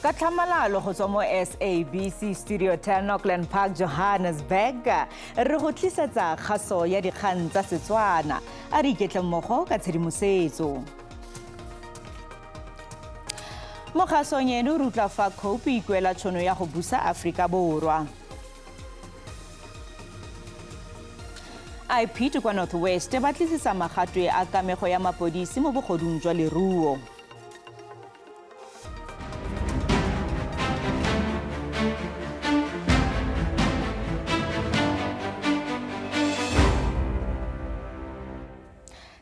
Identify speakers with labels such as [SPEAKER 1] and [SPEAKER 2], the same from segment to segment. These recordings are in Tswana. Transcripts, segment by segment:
[SPEAKER 1] Ka tlhamalalo go tswa mo SABC Studio 10 Auckland Park, Johannesburg, re go tlisetsa kgaso ya dikgang tsa Setswana. A re iketle mmogo ka tshedimosetso. Mo kgasong eno re utlwa fa COPE e ikuela tšhono ya go busa Aforika Borwa. IP kwa North West ba tlisitsa magatwe a kamego ya mapodisi mo bogodung jwa leruo.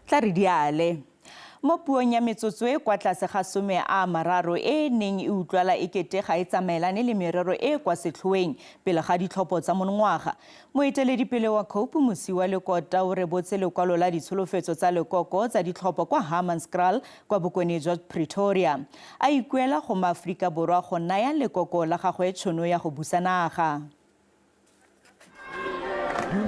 [SPEAKER 1] Tla re diale. Mo puong ya metsotso e kwa tlase ga 30 e neng e utlwala ekete ga e tsamaelane le merero e kwa setlhoeng pele ga ditlhopho tsa monongwaga. Moeteledipele wa COPE Mosiwa Lekota o rebotse lekwalo la ditsholofetso tsa lekoko tsa ditlhopho kwa Hammanskraal kwa bokone jwa Pretoria. A ikuela go maAforika Borwa go naya lekoko la gagwe tšhono ya go busa naga.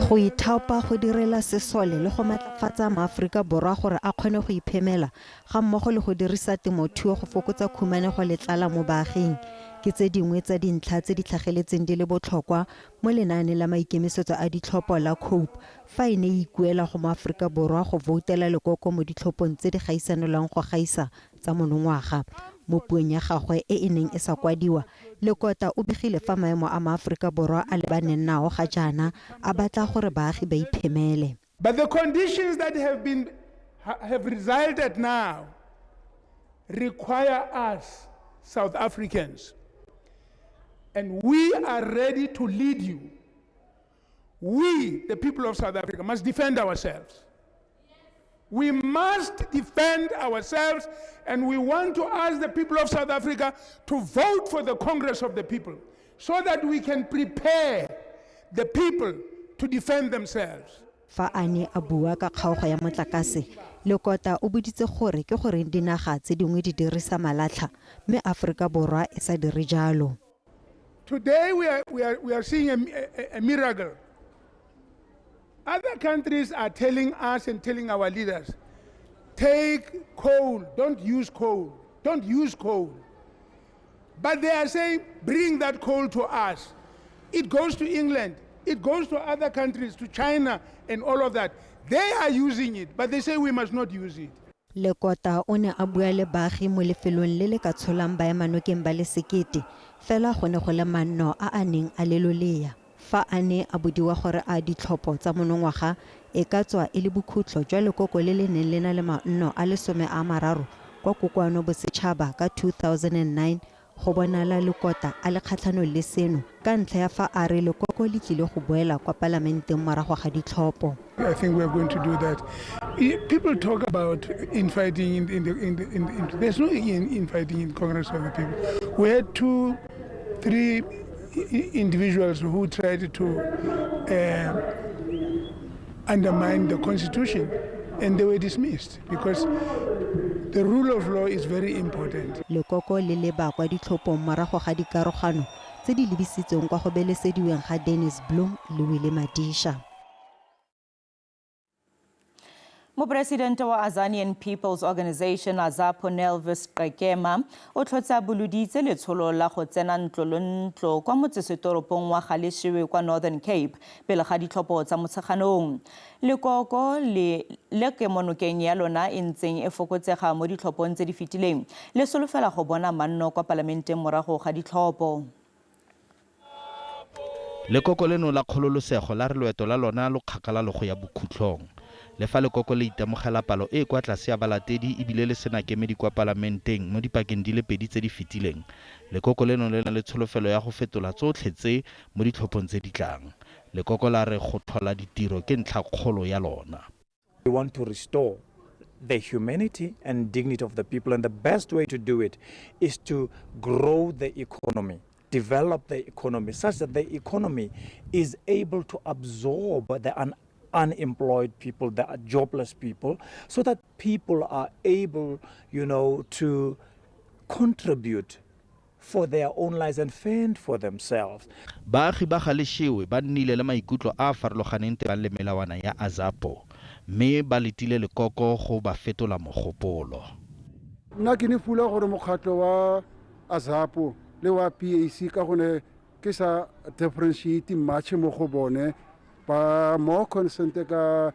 [SPEAKER 2] Go ithaopa go direla sesole le go matlafatsa maAforika Borwa gore a kgone go iphemela ga mmogo le go dirisa temothuo go fokotsa khumanego le tlala mo baaging ke tse dingwe tsa dintlha tse di tlhageletseng di le botlhokwa mo lenaane la maikemisetso a ditlhopho la COPE fa e ne e ikuela go maAforika Borwa go voutela lekoko mo ditlhophong tse di gaisanelwang go gaisa tsa monongwaga. Mo puong ya gagwe e e neng e sa kwadiwa, Lekota o begile fa maemo a maAforika Borwa a lebaneng nao ga jaana a batla gore baagi ba iphemele.
[SPEAKER 3] But the conditions that have resulted now require us, South Africans, and we are ready to lead you. We, the people of South Africa, must defend ourselves. We must defend ourselves, and we want to ask the people of South Africa to vote for the Congress of the People so that we can prepare the people to defend themselves.
[SPEAKER 2] Fa ane a bua ka kgaogo ya motlakase, Lekota o boditse gore ke gore dinaga tse dingwe di dirisa malatlha mme Aforika Borwa e sa dire jalo.
[SPEAKER 3] Today we are seeing a miracle. Other countries are telling us and telling our leaders, take coal, don't use coal, don't use coal. But they are saying, bring that coal to us. It goes to England, it goes to other countries, to China and all of that. They are using it, but they say we must not use it.
[SPEAKER 2] Lekota o ne a bua le baagi mo lefelong le le ka tsholang baemanokeng ba le 1,000 fela go ne go le manno a neng a lelolea. Fa ane a bodiwa gore a ditlhopho tsa monongwaga e ka tswa e le bokhutlo jwa lekoko le le neng le na le manno a le 30 kwa kokoano bosetšhaba ka 2009 go bonala Lekota a le kgatlhano le seno ka ntlha ya fa a re lekoko le tlile go boela kwa parlamenteng morago ga ditlhopho.
[SPEAKER 3] I think we are going to do that. People talk about infighting there's no infighting in Congress of the People. We had 2-3 individuals who tried to undermine the Constitution, and they were dismissed because the rule of law is very important.
[SPEAKER 2] Lekoko le leba kwa ditlhophong morago ga dikarogano tse di lebisitsweng kwa go belesediweng ga Dennis Bloem le Willem Madisha.
[SPEAKER 1] Mopresidente wa Azanian People's Organization Azapo Nelvis Qekema o tlhotsa boloditse letsholo la go tsena ntlo kwa motsesetoropong wa Galeshewe kwa Northern Cape pele ga ditlhopho tsa motsheganong. Lekoko le kemonokeng ya lona e ntseng e fokotsega mo ditlhophong tse di fetileng le solofela go bona manno kwa parlamenteng morago ga ditlhopho.
[SPEAKER 4] Lekoko leno la kgololosego la re loeto la lona lo kgakala le go ya bokhutlhong. Le fa lekoko le itemogela palo e kwa tlase ya balatedi ebile le sena kemedi kwa parlamenteng mo dipakeng di le 2 tse di fetileng. Lekoko leno le na le tsholofelo ya go fetola tsotlhe tse mo ditlhophong tse di tlang. Lekoko la re go tlhola ditiro ke ntlha kgolo ya lona.
[SPEAKER 5] We want to restore the humanity and dignity of the people, and the best way to do it is to grow the economy, develop the economy such that the economy is able to absorb the unemployed people, the jobless people, so that people are able, to contribute for their own lives and fend for themselves.
[SPEAKER 4] Baagi ba Galeshewe ba nnile le maikutlo a farologaneng te ba le melawana ya Azapo mme ba letile lekoko go ba fetola mogopolo.
[SPEAKER 6] Nna ke ne fula gore mokgatlo wa Azapo le wa PAC ka gone ke sa differentiate much mo go bone ba more concerned ka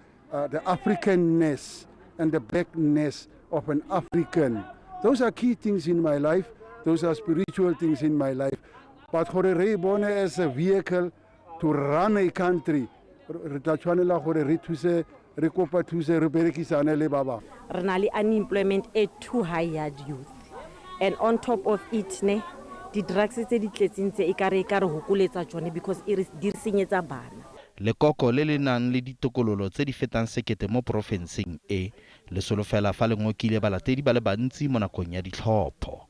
[SPEAKER 6] the Africanness and the blackness of an African. Those are key things in my life. Those are spiritual things in my life. But gore re bone as a vehicle to run a country, re tla tshwanela gore re thuse re kopa thuse re berekisane le ba bang.
[SPEAKER 7] Re na le unemployment e too high ya youth, and on top of it ne di drugs tse di tletseng tse e kare hokoletsa tsone because e di senyetsa bana.
[SPEAKER 4] Lekoko le le nang le ditokololo tse di fetang sekete mo porofenseng e le solofela fa le ngokile balatedi ba le bantsi mo nakong ya ditlhopho.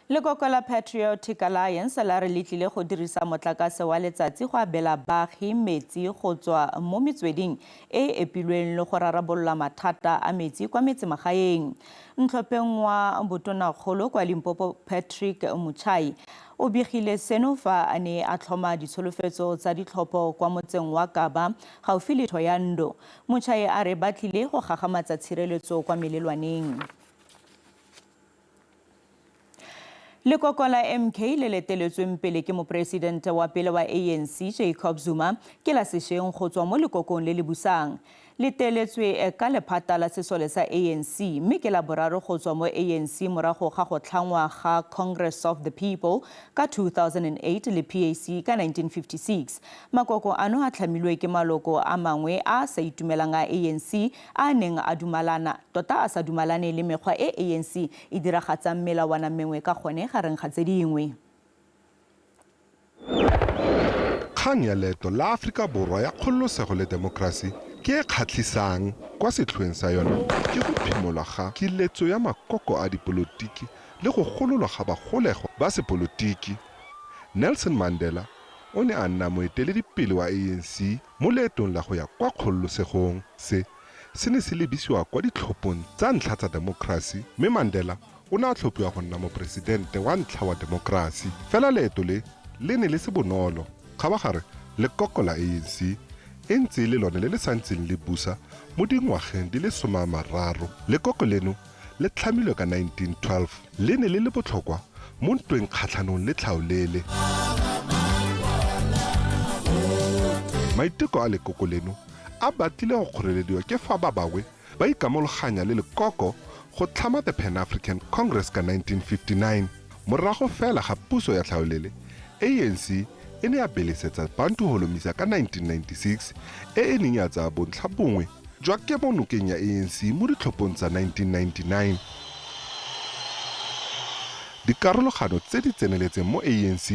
[SPEAKER 1] Lekoko la Patriotic Alliance la re letlile go dirisa motlakase wa letsatsi go abela baagi metsi go tswa mo metsweding e epilweng le go rarabolola mathata a metsi kwa metsemagaeng. Ntlhopheng wa botonakgolo kwa Limpopo Patrick Muchai o begile seno fa a ne a tlhoma ditsholofetso tsa ditlhopho kwa motseng wa Kaba gaufi le Thoyando. Muchai a re ba tlile go gagamatsa tshireletso kwa melelwaneng. Lekoko la MK le leteletsweng pele ke mopresidente wa pele wa ANC Jacob Zuma ke la sešweng go tswa mo lekokong le le busang. Le teletswe ka lephata la sesole sa ANC mme ke la boraro go tswa mo ANC morago ga go tlhangwa ga Congress of the People ka 2008 le PAC ka 1956. Makoko ano a tlhamilwe ke maloko a mangwe a sa itumelang a ANC a neng a dumalana tota a sa dumalane le mekgwa e ANC e diragatsang melawana mengwe ka gone gareng ga tse dingwe.
[SPEAKER 8] Kgang ya leeto la Afrika Borwa ya kgololosego le demokrasi ke e kgatlhisang kwa setlhoeng sa yona ke go phimolwa ga kiletso ya makoko a dipolotiki le go gololwa ga bagolego ba sepolotiki. Nelson Mandela o ne a nna moeteledipele wa ANC mo leetong la go ya kwa kgololosegong. Se ne se lebisiwa kwa ditlhophong tsa ntlha tsa demokrasi mme Mandela o ne a tlhophiwa go nna mopresidente wa ntlha wa demokrasi. Fela leeto le ne le se bonolo ga ba gare lekoko la ANC e ntse le lone le le santseng le busa mo dingwageng di le 30. Lekoko leno le tlhamilwe ka 1912 le ne le le botlhokwa mo ntweng kgatlhanong le tlhaolele. Maiteko a lekoko leno a batlile go kgorelediwa ke fa ba bangwe ba ikamologanya le lekoko go tlhama the Pan-African Congress ka 1959. Morago fela ga puso ya tlhaolele, ANC e ne ya belesetsa Bantu holomisa ka 1996 e neng ya tsaya bontlha bongwe jwa kemonokeng ya ANC mo ditlhophong tsa 1999. Dikarologano tse di tseneletseng mo ANC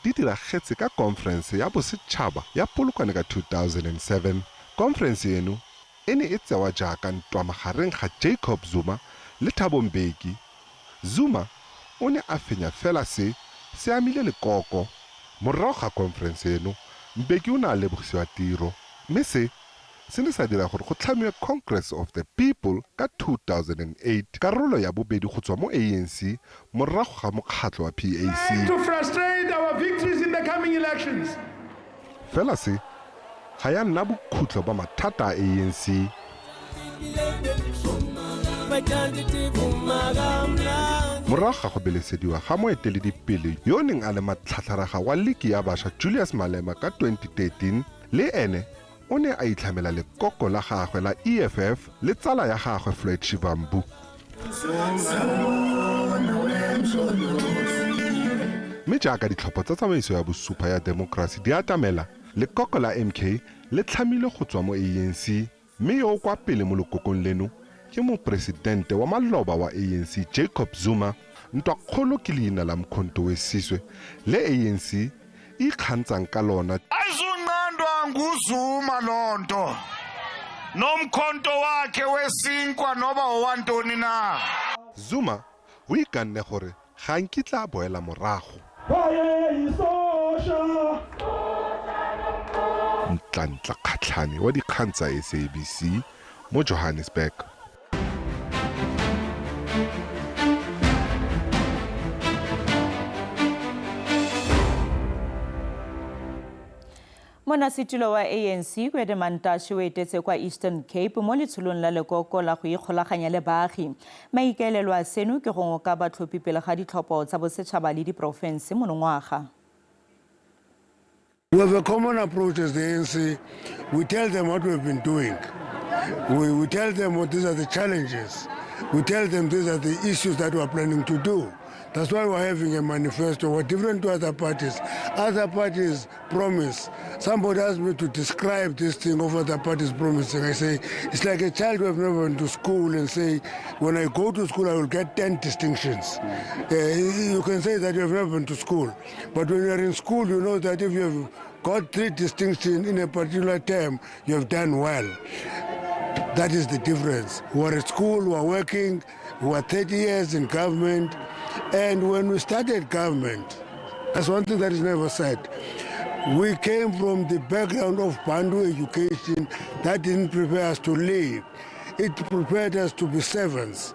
[SPEAKER 8] di diragetse ka conference ya bosetšhaba ya Polokwane ka 2007. Conference eno e ne e tsewa jaaka ntwa magareng ga Jacob Zuma le Thabo Mbeki. Zuma o ne a fenya fela se amile lekoko. Morago ga conference eno Mbeki o ne a lebogisiwa tiro mme se ne sa dira gore go tlhamiwe Congress of the People ka 2008, karolo ya bobedi go tswa mo ANC morago ga mokgatlho wa PAC.
[SPEAKER 3] To frustrate our victories in the coming elections.
[SPEAKER 8] Fela se ga ya nna bokhutlo ba mathata a ANC. Morago ga go belesediwa ga moeteledipele yo o neng a le matlhatlharaga wa liki ya bašwa Julius Malema ka 2013 le ene o ne a itlhamela lekoko la gagwe la EFF le tsala ya gagwe Floyd Shivambu. Mme jaaka ditlhopho tsa tsamaiso ya bosupa ya demokrasi di atamela, lekoko la MK le tlhamile go tswa mo ANC mme yo o kwa pele mo lekokong leno ke mopresidente wa maloba wa ANC Jacob Zuma. Ntwa kgolo ke leina la Mkhonto Wesizwe le ANC e ikgantsang ka lona.
[SPEAKER 9] Ayizunqandwa nguZuma lonto nomkhonto wakhe wesinkwa noba owantoni na.
[SPEAKER 8] Zuma o ikanne gore ga nkitla a boela morago. Ntlantla Kgatlhane wa dikgang tsa SABC mo Johannesburg.
[SPEAKER 1] Monasitilo wa ANC Gwede Mantashe o etetse kwa Eastern Cape mo letsholong la lekoko la go ikgolaganya le baagi. Maikaelelo a seno ke go ngoka batlhophi pele ga ditlhopho tsa bosetšhaba le diporofense monongwaga.
[SPEAKER 10] We have a common approach as the ANC. We tell them what we've been doing. We tell them what these are the challenges. We tell them these are the issues that we are planning to do. That's why we're having a manifesto. We're different to other parties. Other parties promise. Somebody asked me to describe this thing of other parties promising. I say, it's like a child who have never been to school and say, when I go to school, I will get 10 distinctions. You can say that you have never been to school. But when you're in school, you know that if you have got 3 distinctions in a particular term, you have done well. That is the difference. We're at school, we're working, we're 30 years in government. And when we started government, that's one thing that is never said. We came from the background of Bantu education that didn't prepare us to live. It prepared us to be servants.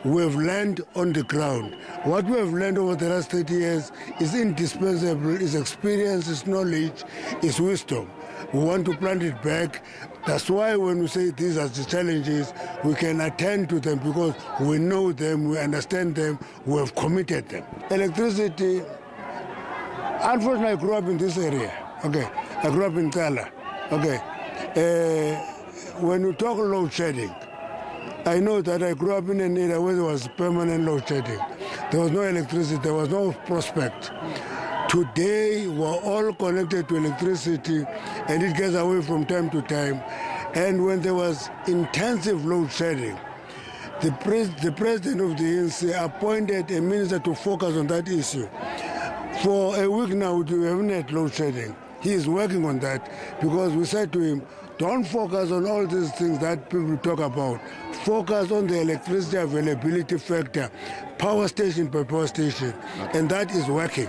[SPEAKER 10] We have learned on the ground. What we have learned over the last 30 years is indispensable, is experience, is knowledge, is wisdom. We want to plant it back. That's why when we say these are the challenges, we can attend to them because we know them, we understand them, we have committed them. Electricity, unfortunately I grew up in this area. Okay, I grew up in Kala. Okay, when you talk load shedding, I know that I grew up in an area where there was permanent load shedding. There was no electricity, there was no prospect. Today, we're all connected to electricity, and it gets away from time to time. And when there was intensive load shedding, the president of the ANC appointed a minister to focus on that issue. For a week now, we haven't had load shedding. He is working on that because we said to him, don't focus on all these things that people talk about. Focus on the electricity availability factor, power station per power station, and that is working.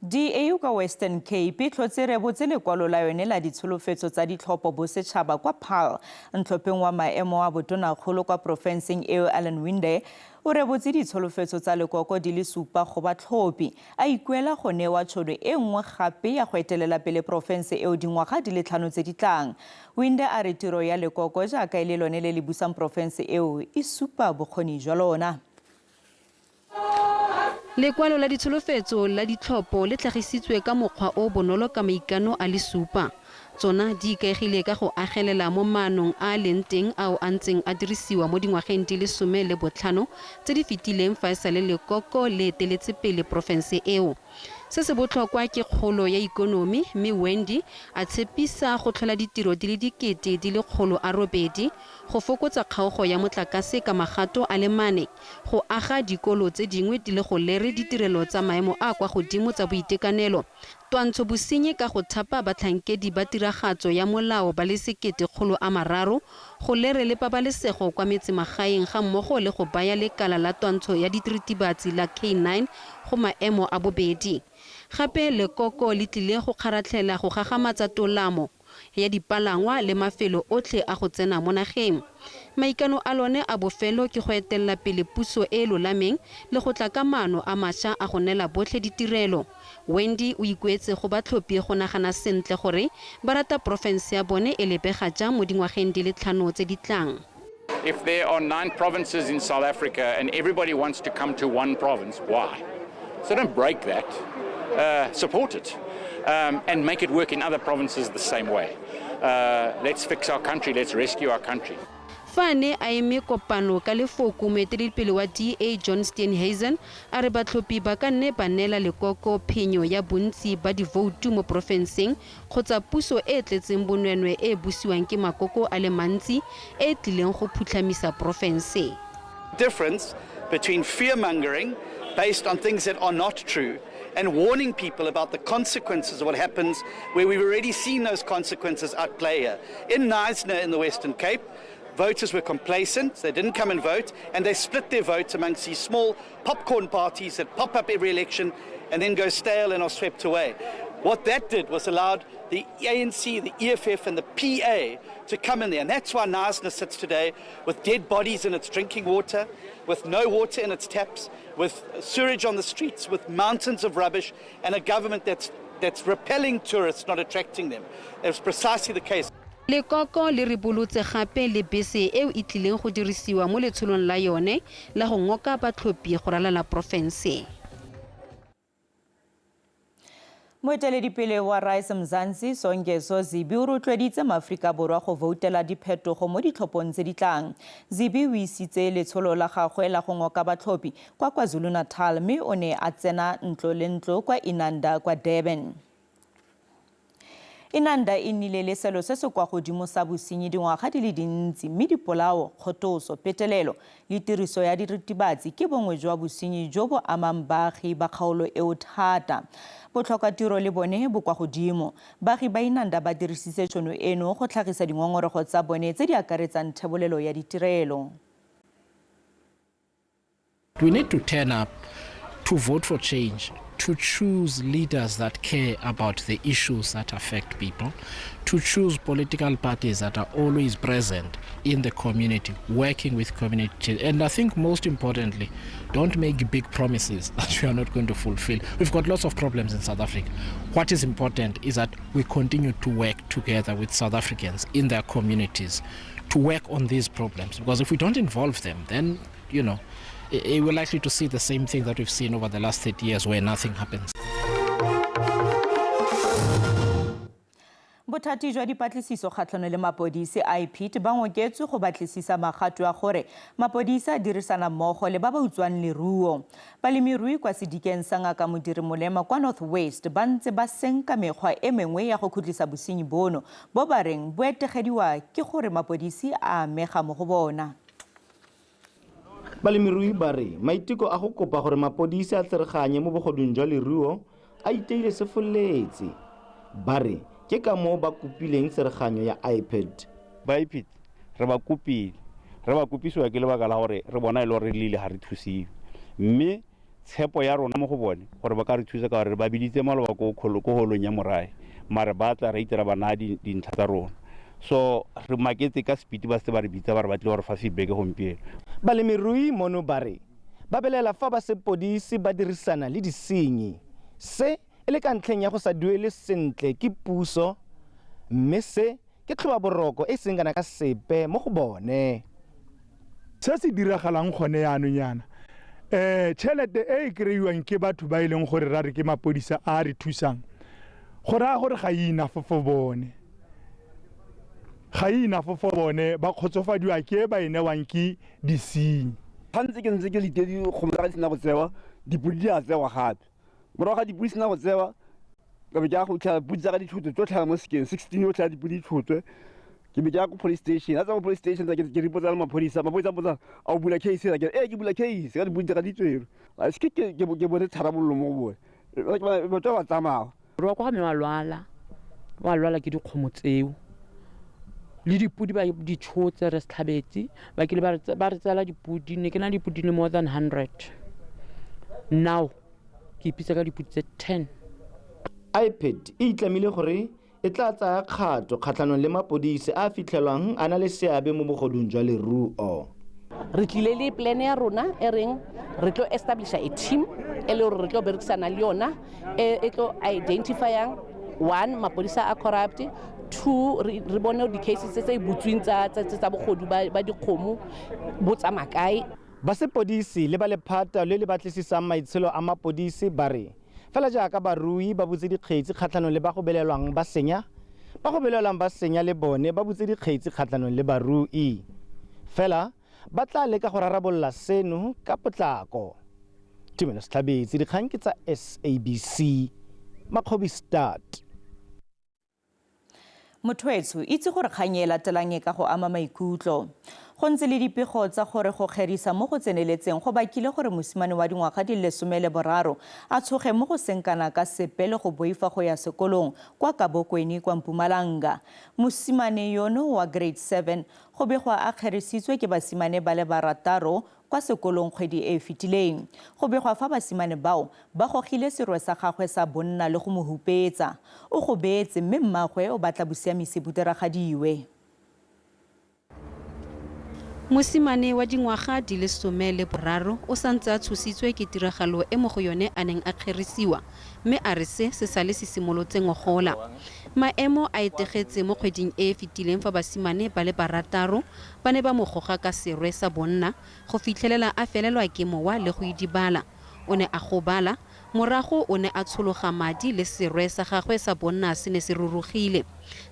[SPEAKER 1] DA ka Western Cape tlhotse re botse lekwalo la yone la ditsholofetso tsa ditlhopho bosetšhaba kwa Paarl. Ntlhopheng wa maemo a botonakgolo kwa porofenseng eo Alan Winde o rebotse ditsholofetso tsa lekoko di le 7 go batlhophi. A ikuela go newa tšhono e nngwe gape ya go etelela pele porofense eo dingwaga di le 5 tse di tlang. Winde a re tiro ya lekoko jaaka e le lone le le busang porofense eo e supa bokgoni jwa lona.
[SPEAKER 11] Lekwalo la ditsholofetso la ditlhopho le tlhagisitswe ka mokgwa o bonolo ka maikano a le 7. Tsona di ikaegile ka go agelela mo maanong a leng teng ao a ntseng a dirisiwa mo dingwageng di le 15 tse di fetileng fa e sale lekoko le eteletse pele porofense eo. Se se botlhokwa ke kgolo ya ikonomi mme Wendy a tshepisa go tlhola ditiro di le 800 go fokotsa kgaogo ya motlakase ka magato a le 4 go aga dikolo tse dingwe di le go lere ditirelo tsa maemo a kwa godimo tsa boitekanelo twantsho bosenyi ka go thapa batlhankedi ba tiragatso ya molao ba le 1,300 go lere le pabalesego kwa metsemagaeng ga mmogo le go baya lekala la twantsho ya ditiritibatsi la K9 go maemo a bobedi. Gape lekoko le tlile go kgaratlhela go gagamatsa tolamo ya dipalangwa le mafelo otlhe a go tsena mo nageng. Maikano a lone a bofelo ke go etelela pele puso e lolameng le go tla ka maano a mašwa a go nela botlhe ditirelo. Wendy o ikuetse go batlhophi go nagana sentle gore ba rata porofense ya bone e lebega jang mo dingwageng di le 5 tse di tlang.
[SPEAKER 12] If there are 9 provinces in South Africa and everybody wants to come to one province, why? So don't break that. Support it and make it work in other provinces the same way. Let's fix our country. Let's rescue our country.
[SPEAKER 11] Fane a eme kopano ka lefoko moeteledipele wa DA John Steenhuisen a re batlhophi ba ka nne ba neela lekoko phenyo ya bontsi ba divoutu mo porofenseng kgotsa puso e tletseng bonwenwe e busiwang ke makoko a le mantsi e tlileng go phutlhamisa porofense.
[SPEAKER 13] Difference between fear-mongering based on things that are not true and warning people about the consequences of what happens where we've already seen those consequences at play here. In Knysna in the Western Cape, voters were complacent, they didn't come and vote, and they split their votes amongst these small popcorn parties that pop up every election and then go stale and are swept away. What that did was allowed the the ANC, the EFF and the PA to come in there. And that's why Knysna sits today with dead bodies in its drinking water, with no water in its taps, with sewage on the streets, with mountains of rubbish, and a government that's repelling tourists, not attracting them. That's precisely the case.
[SPEAKER 11] Lekoko le ribolotse gape le bese eo e tlileng go dirisiwa mo letsholong la yone la go ngoka batlhophi go ralala porofense.
[SPEAKER 1] Moeteledipele wa Rise Mzansi Songezo Zibi o rotloeditse maAforika Borwa go voutela diphetogo mo ditlhophong tse di tlang. Zibi o isitse letsholo la gagwe la go ngoka batlhophi kwa KwaZulu-Natal mme o ne a tsena ntlo le ntlo kwa Inanda kwa Durban. Inanda e nnile le selo se se kwa godimo sa bosenyi dingwaga di le dintsi mme dipolao, kgotoso, petelelo le tiriso ya diritibatsi ke bongwe jwa bosenyi jo bo amang baagi ba kgaolo eo thata. Botlhokatiro le bone bo kwa godimo. Baagi ba Inanda ba dirisitse tšhono eno go tlhagisa dingongorego tsa bone tse di akaretsang thebolelo ya ditirelo.
[SPEAKER 14] We need to turn up to vote for change, to choose leaders that care about the issues that affect people, to choose political parties that are always present in the community, working with community. And I think most importantly, don't make big promises that you are not going to fulfill. We've got lots of problems in South Africa. What is important is that we continue to work together with South Africans in their communities to work on these problems. Because if we don't involve them, then, you know, we're likely to see the same thing that we've seen over the last 30 years where nothing happens.
[SPEAKER 1] Bothati jwa dipatlisiso kgatlhanong le mapodisi IPT ba ngoketswe go batlisisa magato a gore mapodisi a dirisana mmogo le ba ba utswang leruo. Balemirui kwa sedikeng sa Ngaka Modiri Molema kwa North West ba ntse ba senka mekgwa e mengwe ya go khutlisa bosenyi bono bo ba reng bo etegediwa ke gore mapodisi a amega mo go bona.
[SPEAKER 15] Balemirui ba re maiteko a go kopa gore mapodisi a tsereganye mo bogodung jwa leruo a iteile sefoletse. Ba re ke ka mo ba kopileng tsereganyo ya iPad.
[SPEAKER 16] Ba iPad re ba kopisiwa ke lebaka la gore re bona ile gore le ile ha re thusiwe. Mme tshepo ya rona mo go bone gore ba ka re thusa ka gore ba biditse maloba ko holong ya morae mare ba tla re itira bana dintlha tsa rona. So re maketse ka speed ba se ba re bitsa ba re batle gore fa feedback gompieno.
[SPEAKER 15] Balemirui mono ba re ba belela fa ba sepodisi ba dirisana le disenyi. Se ele ka ntlheng ya go sa duele sentle ke puso mme se ke tlhoba boroko e seng kana ka sepe mo go bone.
[SPEAKER 3] Se se diragalang gone yaanong yana tšhelete e kreiwang ke batho ba ileng gore ra re ke mapodisa a re thusang go raya gore ga ina fo bone ba kgotsofadiwa ke ba inewang ke disenyi.
[SPEAKER 17] Gantse ke ntse ke letedi go motla ka sena go tsewa dipudi a tsewa gape morago ga dipudi sena go tsewa ka be ja go tla pudi tsa ka dithuto tsotlha mo sekeng 16 yo tla dipudi thutwe ke be ja go police station atsa go police station tsa ke ripotsa le mapodisa botsa a bula case la ke ke bula case ka dipudi tsa ka ditwero a se ke bone tharabollo mo bone ba twa ba tsamao
[SPEAKER 18] ro kwa me wa lwala ke dikgomo tseo le dipudi ba di tshotse re setlhabetse ba ke le ba re tsala dipudi ne ke na dipudi more than 100 now ke ipitsa ka dipudi tse 10.
[SPEAKER 15] iPad e itlamile gore e tla tsaya kgato kgatlhanong le mapodisi a fitlhelwang a na le seabe mo bogodung jwa leruo.
[SPEAKER 19] Re tlile le plan ya rona e reng re tlo establisha a team e le gore re tlo berekisana le yona e tlo identifyang one mapodisa a corrupt, two re bone di cases tse butswing tsa bogodu ba dikgomo bo tsa makae.
[SPEAKER 15] Ba sepodisi le ba lephata le le batlisisang maitshelo a mapodisi ba re fela jaaka barui ba butse dikgetsi kgatlhanong le ba go belelwang ba senya le bone ba butse dikgetsi kgatlhanong le barui fela ba tla leka go rarabolla seno ka potlako. Tumelo Setlhabetse, dikgang ke tsa SABC, Makgobi Start.
[SPEAKER 1] Mothoetso itse gore kgang e latelang e ka go ama maikutlo. Go ntse le dipego tsa gore go kgerisa mo go tseneletseng go bakile gore mosimane wa dingwaga di le 13 a tshoge mo go senkana ka sepele go boifa go ya sekolong kwa Kabokweni kwa Mpumalanga. Mosimane yono wa grade 7 go begwa a kgerisitswe ke basimane ba le barataro kwa kwa sekolong kgwedi e fetileng. Go begwa fa basimane bao ba gogile serwe sa gagwe sa bonna le go mo hupetsa. O gobetse mme mmagwe o batla bosiamisi bo diragadiwe.
[SPEAKER 11] Mosimane wa dingwaga di le 13 o santse a tshositswe ke tiragalo e mo go yone a neng a kgerisiwa mme a re se sale se simolotse ngogola. Maemo a etegetse mo kgweding e fetileng fa basimane ba le barataro ba ne ba mo goga ka serwe sa bonna go fitlhelela a felelwa ke mowa le go idibala. O ne a gobala morago o ne a tshologa madi le serwe sa gagwe sa bonna se ne se rurugile.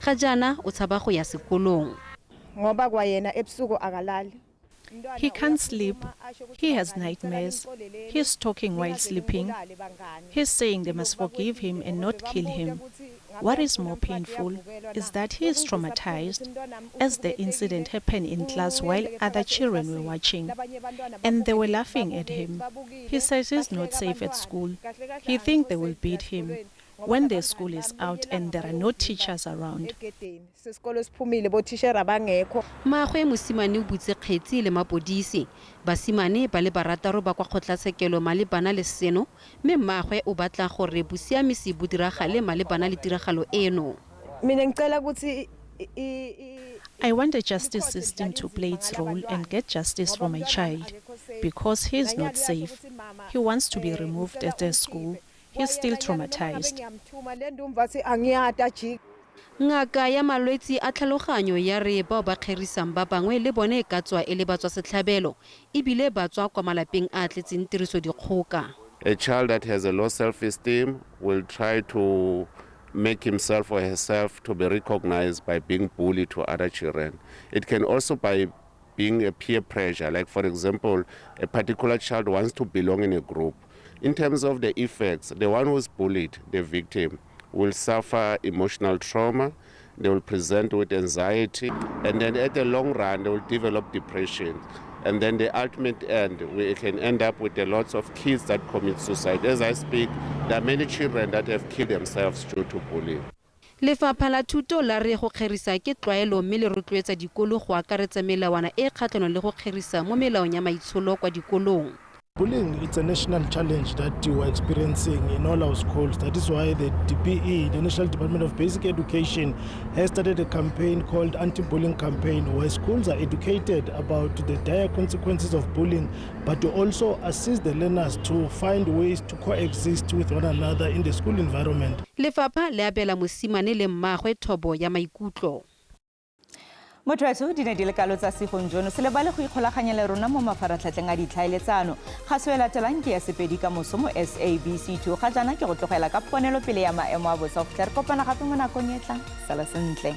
[SPEAKER 11] Ga jaana o tshaba go ya sekolong.
[SPEAKER 20] He can't sleep. He has nightmares. He's talking while sleeping. He's saying they must forgive him and not kill him. What is more painful is that he is traumatized, as the incident happened in class while other children were watching, and they were laughing at him. He says he's not safe at school. He thinks they will beat him when their school is out and there are no teachers around.
[SPEAKER 11] Maagwe mosimane o butse kgetsi le mapodisi. Basimane ba le barataro ba kwa kgotlatshekelo malebana le seno, mme maagwe o batla gore bosiamisi bo diragale malebana le tiragalo eno.
[SPEAKER 20] I want the justice system to play its role and get justice for my child, because he is not safe. He wants to be removed at the school. He's still traumatized.
[SPEAKER 11] Ngaka ya malwetsi a tlhaloganyo ya re bao ba kgerisang ba bangwe le bone e ka tswa e le batswa setlhabelo ebile ba tswa kwa malapeng a tletseng tiriso dikgoka.
[SPEAKER 21] A child that has a low self-esteem will try to make himself or herself to be recognized by being bullied to other children. It can also by being a peer pressure, like for example, a particular child wants to belong in a group. In terms of the effects, the one who's bullied, the victim, will suffer emotional trauma, they will present with anxiety, and then at the long run, they will develop depression. And then the ultimate end, we can end up with a lot of kids that commit suicide. As I speak, there are many children that have killed themselves due to bullying.
[SPEAKER 11] Lefapha la Thuto la re go kgerisa ke tlwaelo mme le rotloetsa dikolo go akaretsa melawana e kgatlhanong le go kgerisa mo melaong ya maitsholo kwa dikolong.
[SPEAKER 22] Bullying, it's a national challenge that we're experiencing in all our schools. That is why the DPE, the National Department of Basic Education, has started a campaign called Anti-Bullying Campaign, where schools are educated about the dire consequences of bullying, but to also assist the learners to find ways to coexist with one another in the school environment.
[SPEAKER 11] Lefapha le abela mosimane le mmagwe thobo ya maikutlo.
[SPEAKER 1] Motho di ne di le kalo tsa segong jono se le ba le go ikgolaganya le rona mo mafaratlhatlheng a ditlhaeletsano. Gaso e latelang ke ya Sepedi ka moso mo SABC 2 ga jana ke go tlogela ka ponelo pele ya maemo a bosa go tla re kopana gape mo nakong e tlang. Sala sentle.